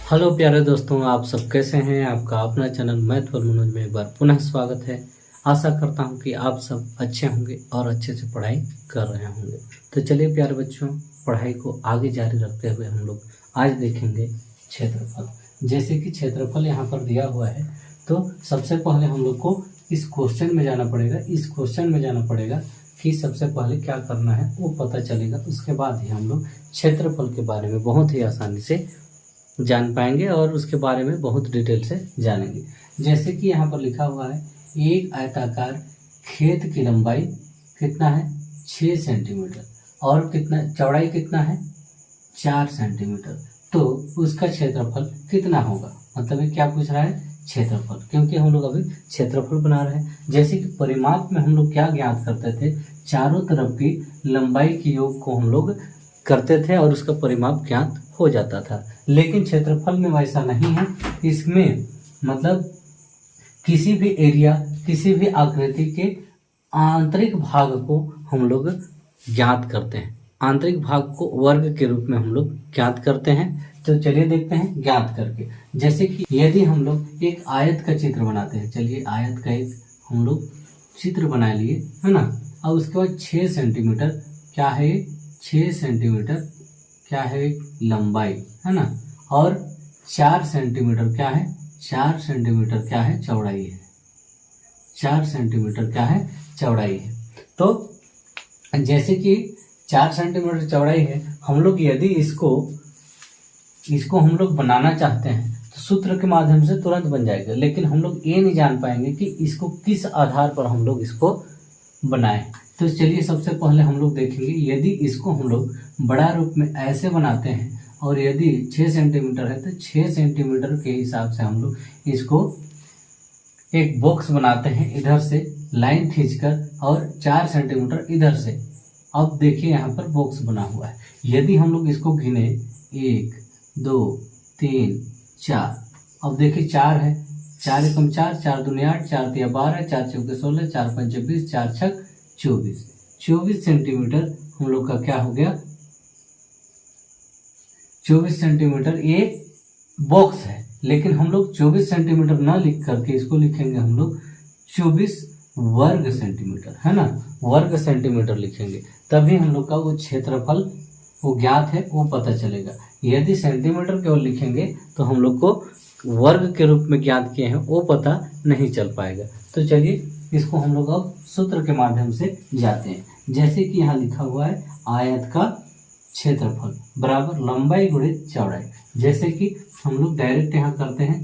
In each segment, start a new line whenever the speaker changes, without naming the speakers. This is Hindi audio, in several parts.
हेलो प्यारे दोस्तों, आप सब कैसे हैं। आपका अपना चैनल मैथ फॉर मनोज में एक बार पुनः स्वागत है। आशा करता हूं कि आप सब अच्छे होंगे और अच्छे से पढ़ाई कर रहे होंगे। तो चलिए प्यारे बच्चों, पढ़ाई को आगे जारी रखते हुए हम लोग आज देखेंगे क्षेत्रफल। जैसे कि क्षेत्रफल यहाँ पर दिया हुआ है, तो सबसे पहले हम लोग को इस क्वेश्चन में जाना पड़ेगा कि सबसे पहले क्या करना है वो पता चलेगा। उसके बाद ही हम लोग क्षेत्रफल के बारे में बहुत ही आसानी से जान पाएंगे और उसके बारे में बहुत डिटेल से जानेंगे। जैसे कि यहाँ पर लिखा हुआ है, एक आयताकार खेत की लंबाई कितना है 6 सेंटीमीटर और कितना चौड़ाई कितना है 4 सेंटीमीटर, तो उसका क्षेत्रफल कितना होगा। मतलब ये क्या पूछ रहा है, क्षेत्रफल, क्योंकि हम लोग अभी क्षेत्रफल बना रहे हैं। जैसे कि परिमाप में हम लोग क्या ज्ञात करते थे, चारों तरफ की लंबाई के योग को हम लोग करते थे और उसका परिमाप ज्ञात हो जाता था। लेकिन क्षेत्रफल में वैसा नहीं है। इसमें मतलब किसी भी एरिया, किसी भी आकृति के आंतरिक भाग को हम लोग ज्ञात करते हैं। आंतरिक भाग को वर्ग के रूप में हम लोग ज्ञात करते हैं। तो चलिए देखते हैं ज्ञात करके। जैसे कि यदि हम लोग एक आयत का चित्र बनाते हैं, चलिए आयत का एक हम लोग चित्र बना लिए, है ना। और उसके बाद 6 सेंटीमीटर क्या है, 6 सेंटीमीटर क्या है लंबाई, है ना, और 4 सेंटीमीटर क्या है, 4 सेंटीमीटर क्या है चौड़ाई है, 4 सेंटीमीटर क्या है चौड़ाई है। तो जैसे कि 4 सेंटीमीटर चौड़ाई है, हम लोग यदि इसको हम लोग बनाना चाहते हैं तो सूत्र के माध्यम से तुरंत बन जाएगा। लेकिन हम लोग ये नहीं जान पाएंगे कि इसको किस आधार पर हम लोग इसको बनाएं। तो चलिए सबसे पहले हम लोग देखेंगे, यदि इसको हम लोग बड़ा रूप में ऐसे बनाते हैं और यदि 6 सेंटीमीटर है तो 6 सेंटीमीटर के हिसाब से हम लोग इसको एक बॉक्स बनाते हैं, इधर से लाइन खींचकर, और 4 सेंटीमीटर इधर से। अब देखिए यहाँ पर बॉक्स बना हुआ है। यदि हम लोग इसको गिने 1 2 3 4, अब देखिए 4 है, 4 एकम 4, 4 दूनी 8, 4 तिया 12, 4 चौके 16, 4 पंचे 20, 4 छक 24 सेंटीमीटर हम लोग का क्या हो गया, 24 सेंटीमीटर ये बॉक्स है। लेकिन हम लोग 24 सेंटीमीटर ना लिख करके इसको लिखेंगे हम लोग 24 वर्ग सेंटीमीटर, है ना, वर्ग सेंटीमीटर लिखेंगे, तभी हम लोग का वो क्षेत्रफल वो ज्ञात है वो पता चलेगा। यदि सेंटीमीटर केवल लिखेंगे तो हम लोग को वर्ग के रूप में ज्ञात किए हैं वो पता नहीं चल पाएगा। तो चलिए इसको हम लोग अब सूत्र के माध्यम से जाते हैं। जैसे कि यहाँ लिखा हुआ है, आयत का क्षेत्रफल बराबर लंबाई गुणित चौड़ाई। जैसे कि हम लोग डायरेक्ट यहाँ करते हैं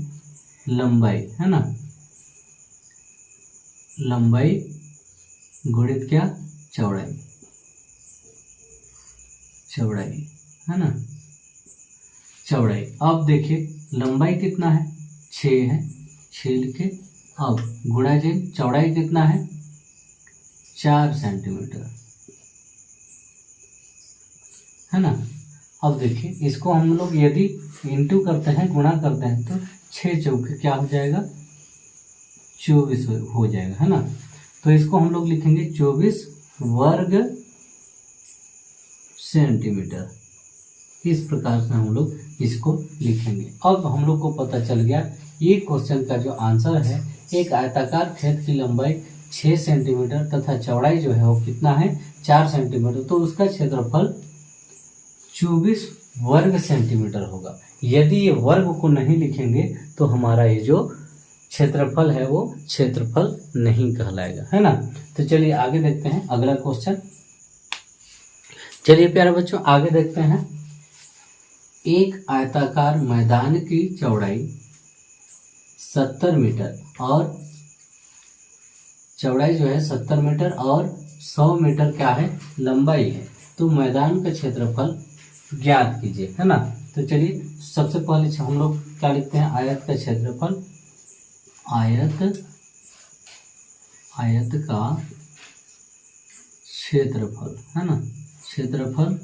लंबाई, है ना, लंबाई गुणित क्या चौड़ाई, चौड़ाई, है ना, चौड़ाई। अब देखिए लंबाई कितना है 6 है, 6 लिखे। अब गुणा जब चौड़ाई कितना है 4 सेंटीमीटर, है ना। अब देखिए इसको हम लोग यदि इंटू करते हैं, गुणा करते हैं, तो 6 चौके क्या हो जाएगा 24 हो जाएगा, है ना। तो इसको हम लोग लिखेंगे 24 वर्ग सेंटीमीटर। इस प्रकार से हम लोग इसको लिखेंगे। अब हम लोग को पता चल गया ये क्वेश्चन का जो आंसर है, एक आयताकार खेत की लंबाई 6 सेंटीमीटर तथा चौड़ाई जो है वो कितना है 4 सेंटीमीटर, तो उसका क्षेत्रफल 24 वर्ग सेंटीमीटर होगा। यदि ये वर्ग को नहीं लिखेंगे तो हमारा ये जो क्षेत्रफल है वो क्षेत्रफल नहीं कहलाएगा, है ना। तो चलिए आगे देखते हैं अगला क्वेश्चन। चलिए प्यारे बच्चों आगे देखते हैं, एक आयताकार मैदान की चौड़ाई 70 मीटर और चौड़ाई जो है 70 मीटर और 100 मीटर क्या है लंबाई है, तो मैदान का क्षेत्रफल ज्ञात कीजिए, है ना। तो चलिए सबसे पहले हम लोग क्या लिखते हैं, आयत का क्षेत्रफल, आयत का क्षेत्रफल, है ना, क्षेत्रफल।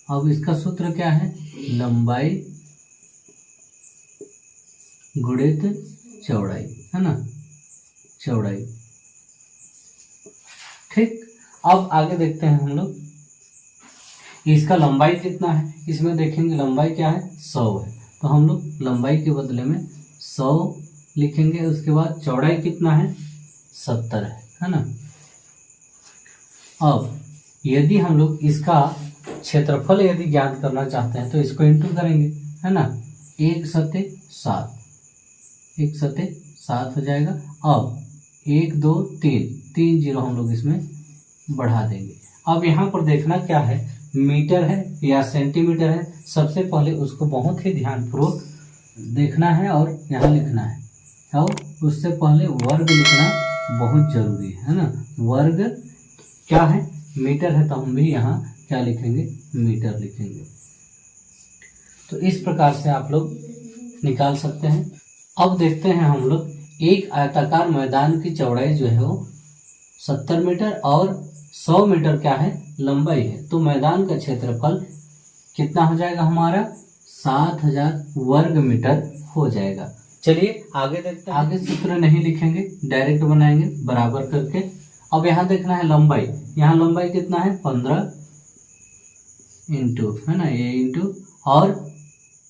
अब इसका सूत्र क्या है, लंबाई गुणित चौड़ाई, है ना, चौड़ाई। ठीक, अब आगे देखते हैं हम लोग, इसका लंबाई कितना है, इसमें देखेंगे लंबाई क्या है 100 है, तो हम लोग लंबाई के बदले में 100 लिखेंगे। उसके बाद चौड़ाई कितना है 70 है ना। अब यदि हम लोग इसका क्षेत्रफल यदि ज्ञात करना चाहते हैं तो इसको इंटू करेंगे, है ना। 1/7 1/7 हो जाएगा। अब 1 2 3 जीरो हम लोग इसमें बढ़ा देंगे। अब यहाँ पर देखना क्या है, मीटर है या सेंटीमीटर है, सबसे पहले उसको बहुत ही ध्यानपूर्वक देखना है और यहाँ लिखना है। और उससे पहले वर्ग लिखना बहुत जरूरी है ना। वर्ग क्या है, मीटर है, तो हम भी यहाँ क्या लिखेंगे, मीटर लिखेंगे। तो इस प्रकार से आप लोग निकाल सकते हैं। अब देखते हैं हम लोग, एक आयताकार मैदान की चौड़ाई जो है वो 70 मीटर और 100 मीटर क्या है, लंबाई है। तो मैदान का क्षेत्रफल कितना हो जाएगा हमारा, 7000 वर्ग मीटर हो जाएगा। चलिए आगे देखते हैं। आगे सूत्र नहीं लिखेंगे, डायरेक्ट बनाएंगे बराबर करके। अब यहाँ देखना है लंबाई, यहाँ लंबाई कितना है 15 इंटू, है ना, ये इंटू, और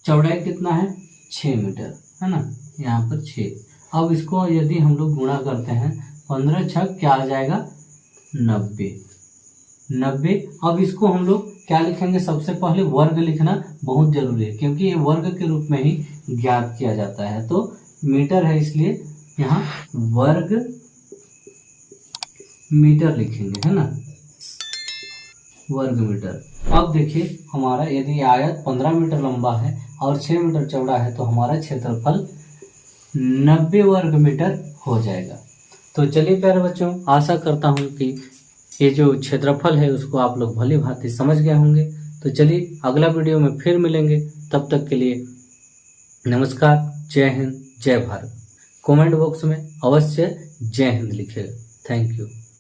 चौड़ाई कितना है 6 मीटर, है ना, यहाँ पर 6। अब इसको यदि हम लोग गुणा करते हैं, 15 छक क्या आ जाएगा 90। अब इसको हम लोग क्या लिखेंगे, सबसे पहले वर्ग लिखना बहुत जरूरी है, क्योंकि ये वर्ग के रूप में ही ज्ञात किया जाता है। तो मीटर है इसलिए यहाँ वर्ग मीटर लिखेंगे, है ना, वर्ग मीटर। अब देखिए हमारा यदि आयत 15 मीटर लंबा है और 6 मीटर चौड़ा है तो हमारा क्षेत्रफल 90 वर्ग मीटर हो जाएगा। तो चलिए प्यारे बच्चों, आशा करता हूँ कि ये जो क्षेत्रफल है उसको आप लोग भली भांति समझ गए होंगे। तो चलिए अगला वीडियो में फिर मिलेंगे, तब तक के लिए नमस्कार, जय हिंद, जय भारत। कमेंट बॉक्स में अवश्य जय हिंद लिखिएगा। Thank you.